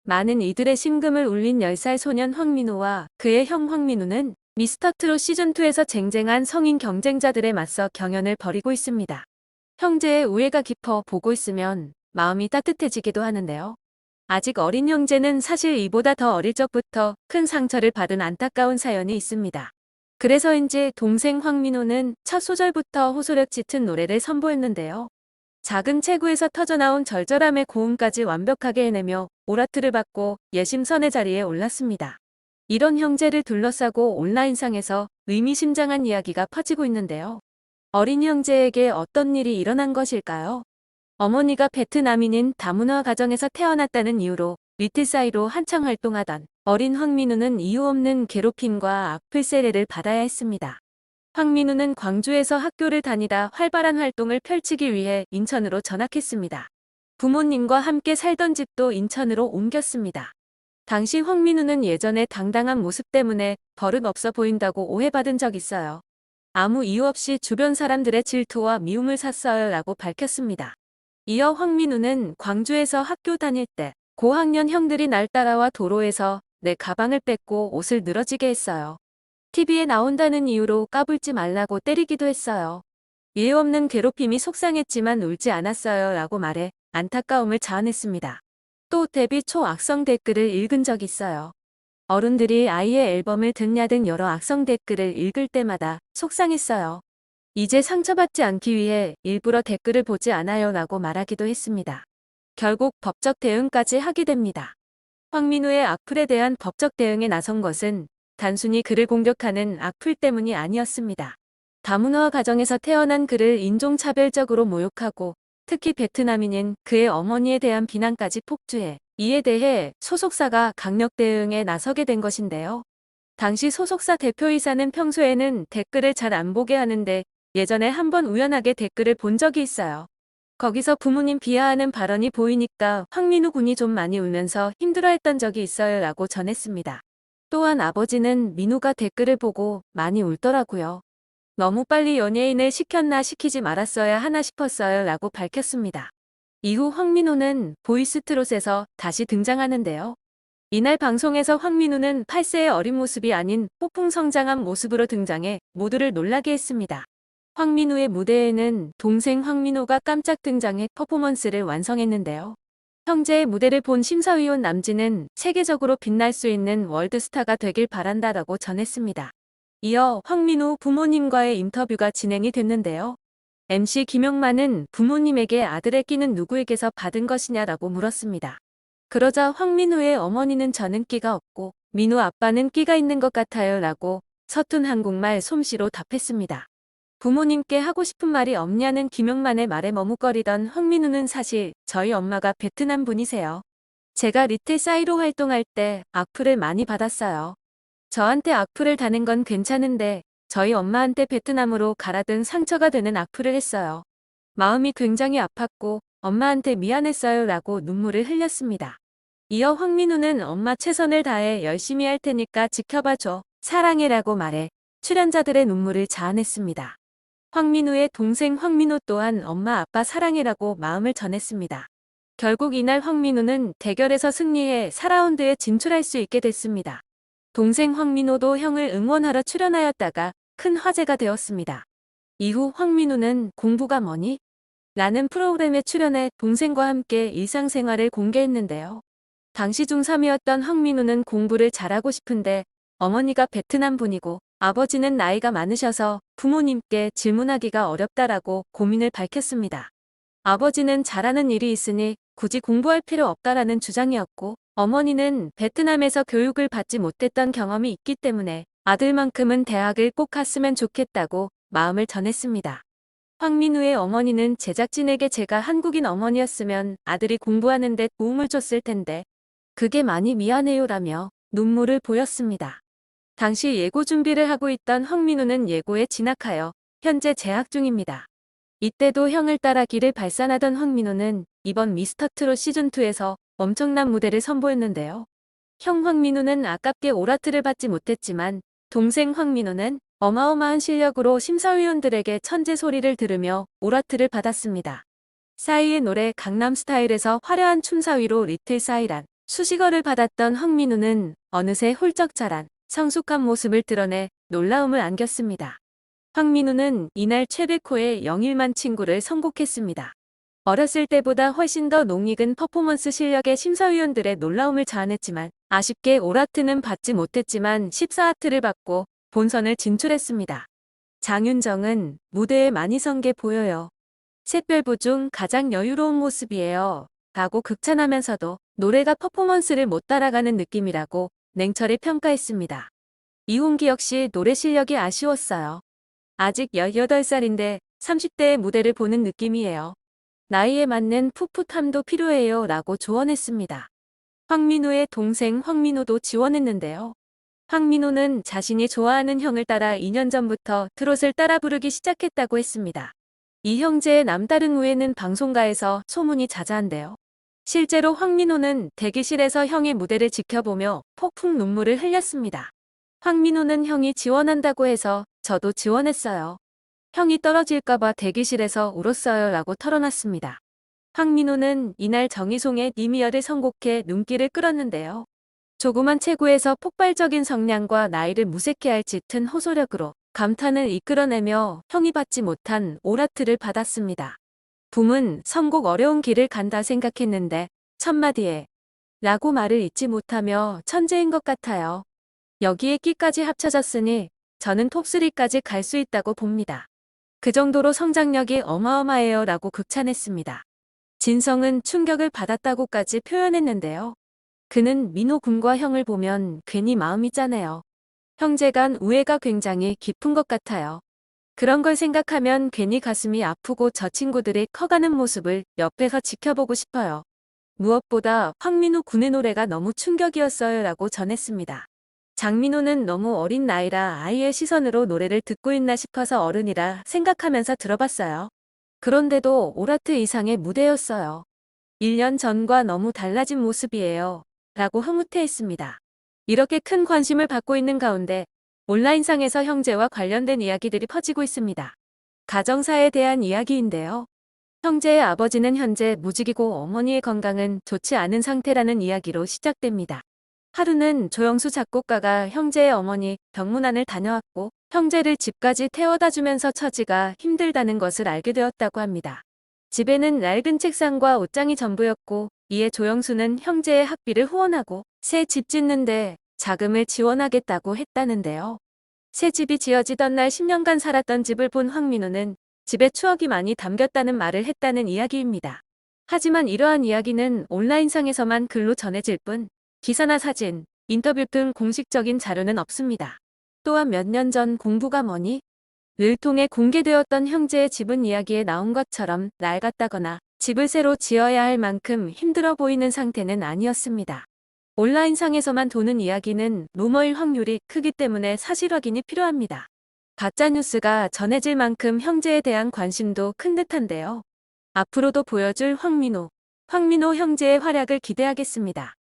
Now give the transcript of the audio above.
많은 이들의 심금을 울린 10살 소년 황민호와 그의 형 황민우는 미스터트롯 시즌2에서 쟁쟁한 성인 경쟁자들에 맞서 경연을 벌이고 있습니다. 형제의 우애가 깊어 보고 있으면 마음이 따뜻해지기도 하는데요. 아직 어린 형제는 사실 이보다 더 어릴 적부터 큰 상처를 받은 안타까운 사연이 있습니다. 그래서인지 동생 황민호는 첫 소절부터 호소력 짙은 노래를 선보였는데요. 작은 체구에서 터져나온 절절함의 고음까지 완벽하게 해내며 오라트를 받고 예심선의 자리에 올랐습니다. 이런 형제를 둘러싸고 온라인상에서 의미심장한 이야기가 퍼지고 있는데요. 어린 형제에게 어떤 일이 일어난 것일까요? 어머니가 베트남인인 다문화 가정에서 태어났다는 이유로 리틀 사이로 한창 활동하던 어린 황민우는 이유 없는 괴롭힘과 악플 세례를 받아야 했습니다. 황민우는 광주에서 학교를 다니다 활발한 활동을 펼치기 위해 인천으로 전학했습니다. 부모님과 함께 살던 집도 인천으로 옮겼습니다. 당시 황민우는 예전에 당당한 모습 때문에 버릇없어 보인다고 오해받은 적 있어요. 아무 이유 없이 주변 사람들의 질투와 미움을 샀어요 라고 밝혔습니다. 이어 황민우는 광주에서 학교 다닐 때 고학년 형들이 날 따라와 도로에서 내 가방을 뺏고 옷을 늘어지게 했어요. TV에 나온다는 이유로 까불지 말라고 때리기도 했어요. 이유 없는 괴롭힘이 속상했지만 울지 않았어요 라고 말해 안타까움을 자아냈습니다. 또 데뷔 초 악성 댓글을 읽은 적 있어요. 어른들이 아이의 앨범을 듣냐 등 여러 악성 댓글을 읽을 때마다 속상했어요. 이제 상처받지 않기 위해 일부러 댓글을 보지 않아요 라고 말하기도 했습니다. 결국 법적 대응까지 하게 됩니다. 황민우의 악플에 대한 법적 대응에 나선 것은 단순히 그를 공격하는 악플 때문이 아니었습니다. 다문화 가정에서 태어난 그를 인종차별적으로 모욕하고 특히 베트남인인 그의 어머니에 대한 비난까지 폭주해 이에 대해 소속사가 강력 대응에 나서게 된 것인데요. 당시 소속사 대표이사는 평소에는 댓글을 잘 안 보게 하는데 예전에 한번 우연하게 댓글을 본 적이 있어요. 거기서 부모님 비하하는 발언이 보이니까 황민우 군이 좀 많이 울면서 힘들어했던 적이 있어요 라고 전했습니다. 또한 아버지는 민우가 댓글을 보고 많이 울더라고요. 너무 빨리 연예인을 시켰나 시키지 말았어야 하나 싶었어요 라고 밝혔습니다. 이후 황민우는 보이스트롯에서 다시 등장하는데요. 이날 방송에서 황민우는 8세의 어린 모습이 아닌 폭풍성장한 모습으로 등장해 모두를 놀라게 했습니다. 황민우의 무대에는 동생 황민호가 깜짝 등장해 퍼포먼스를 완성했는데요. 형제의 무대를 본 심사위원 남진은 세계적으로 빛날 수 있는 월드스타가 되길 바란다라고 전했습니다. 이어 황민우 부모님과의 인터뷰가 진행이 됐는데요. MC 김용만은 부모님에게 아들의 끼는 누구에게서 받은 것이냐라고 물었습니다. 그러자 황민우의 어머니는 저는 끼가 없고 민우 아빠는 끼가 있는 것 같아요 라고 서툰 한국말 솜씨로 답했습니다. 부모님께 하고 싶은 말이 없냐는 김용만의 말에 머뭇거리던 황민우는 사실 저희 엄마가 베트남 분이세요. 제가 리틀 사이로 활동할 때 악플을 많이 받았어요. 저한테 악플을 다는 건 괜찮은데 저희 엄마한테 베트남으로 가라 등 상처가 되는 악플을 했어요. 마음이 굉장히 아팠고 엄마한테 미안했어요 라고 눈물을 흘렸습니다. 이어 황민우는 엄마 최선을 다해 열심히 할 테니까 지켜봐줘. 사랑해 라고 말해 출연자들의 눈물을 자아냈습니다. 황민우의 동생 황민호 또한 엄마 아빠 사랑해라고 마음을 전했습니다. 결국 이날 황민우는 대결에서 승리해 4라운드에 진출할 수 있게 됐습니다. 동생 황민호도 형을 응원하러 출연하였다가 큰 화제가 되었습니다. 이후 황민우는 공부가 뭐니? 라는 프로그램에 출연해 동생과 함께 일상생활을 공개했는데요. 당시 중3이었던 황민우는 공부를 잘하고 싶은데 어머니가 베트남 분이고 아버지는 나이가 많으셔서 부모님께 질문하기가 어렵다라고 고민을 밝혔습니다. 아버지는 잘하는 일이 있으니 굳이 공부할 필요 없다라는 주장이었고 어머니는 베트남에서 교육을 받지 못했던 경험이 있기 때문에 아들만큼은 대학을 꼭 갔으면 좋겠다고 마음을 전했습니다. 황민우의 어머니는 제작진에게 제가 한국인 어머니였으면 아들이 공부하는 데 도움을 줬을 텐데 그게 많이 미안해요라며 눈물을 보였습니다. 당시 예고 준비를 하고 있던 황민우는 예고에 진학하여 현재 재학 중입니다. 이때도 형을 따라 길을 발산하던 황민우는 이번 미스터트롯 시즌2에서 엄청난 무대를 선보였는데요. 형 황민우는 아깝게 오라트를 받지 못했지만 동생 황민우는 어마어마한 실력으로 심사위원들에게 천재 소리를 들으며 오라트를 받았습니다. 싸이의 노래 강남스타일에서 화려한 춤사위로 리틀 싸이란 수식어를 받았던 황민우는 어느새 훌쩍 자란 성숙한 모습을 드러내 놀라움을 안겼습니다. 황민우는 이날 최백호의 영일만 친구를 선곡했습니다. 어렸을 때보다 훨씬 더 농익은 퍼포먼스 실력에 심사위원들의 놀라움을 자아냈지만 아쉽게 올하트는 받지 못했지만 14하트를 받고 본선을 진출했습니다. 장윤정은 무대에 많이 선 게 보여요. 샛별부 중 가장 여유로운 모습이에요. 라고 극찬하면서도 노래가 퍼포먼스를 못 따라가는 느낌이라고 냉철히 평가했습니다. 이홍기 역시 노래 실력이 아쉬웠어요. 아직 18살인데 30대의 무대를 보는 느낌이에요. 나이에 맞는 풋풋함도 필요해요 라고 조언했습니다. 황민우의 동생 황민호도 지원했는데요. 황민호는 자신이 좋아하는 형을 따라 2년 전부터 트롯을 따라 부르기 시작했다고 했습니다. 이 형제의 남다른 우애는 방송가에서 소문이 자자한데요. 실제로 황민호는 대기실에서 형의 무대를 지켜보며 폭풍 눈물을 흘렸습니다. 황민호는 형이 지원한다고 해서 저도 지원했어요. 형이 떨어질까봐 대기실에서 울었어요 라고 털어놨습니다. 황민호는 이날 정희송의 니미어를 선곡해 눈길을 끌었는데요. 조그만 체구에서 폭발적인 성량과 나이를 무색해 할 짙은 호소력으로 감탄을 이끌어내며 형이 받지 못한 올하트를 받았습니다. 붐은 선곡 어려운 길을 간다 생각했는데 첫마디에 라고 말을 잊지 못하며 천재인 것 같아요. 여기에 끼까지 합쳐졌으니 저는 톱3까지 갈 수 있다고 봅니다. 그 정도로 성장력이 어마어마해요 라고 극찬했습니다. 진성은 충격을 받았다고까지 표현했는데요. 그는 민호 군과 형을 보면 괜히 마음이 짠해요. 형제 간 우애가 굉장히 깊은 것 같아요. 그런 걸 생각하면 괜히 가슴이 아프고 저 친구들이 커가는 모습을 옆에서 지켜보고 싶어요. 무엇보다 황민호 군의 노래가 너무 충격이었어요 라고 전했습니다. 장민호는 너무 어린 나이라 아이의 시선으로 노래를 듣고 있나 싶어서 어른이라 생각하면서 들어봤어요. 그런데도 올하트 이상의 무대였어요. 1년 전과 너무 달라진 모습이에요. 라고 흐뭇해했습니다. 이렇게 큰 관심을 받고 있는 가운데 온라인상에서 형제와 관련된 이야기들이 퍼지고 있습니다. 가정사에 대한 이야기인데요. 형제의 아버지는 현재 무직이고 어머니의 건강은 좋지 않은 상태라는 이야기로 시작됩니다. 하루는 조영수 작곡가가 형제의 어머니 병문안을 다녀왔고 형제를 집까지 태워다 주면서 처지가 힘들다는 것을 알게 되었다고 합니다. 집에는 낡은 책상과 옷장이 전부였고 이에 조영수는 형제의 학비를 후원하고 새 집 짓는데 자금을 지원하겠다고 했다는데요. 새 집이 지어지던 날 10년간 살았던 집을 본 황민우는 집에 추억이 많이 담겼다는 말을 했다는 이야기입니다. 하지만 이러한 이야기는 온라인상에서만 글로 전해질 뿐 기사나 사진, 인터뷰 등 공식적인 자료는 없습니다. 또한 몇 년 전 공부가 뭐니? 를 통해 공개되었던 형제의 집은 이야기에 나온 것처럼 낡았다거나 집을 새로 지어야 할 만큼 힘들어 보이는 상태는 아니었습니다. 온라인상에서만 도는 이야기는 루머일 확률이 크기 때문에 사실 확인이 필요합니다. 가짜뉴스가 전해질 만큼 형제에 대한 관심도 큰 듯한데요. 앞으로도 보여줄 황민호 형제의 활약을 기대하겠습니다.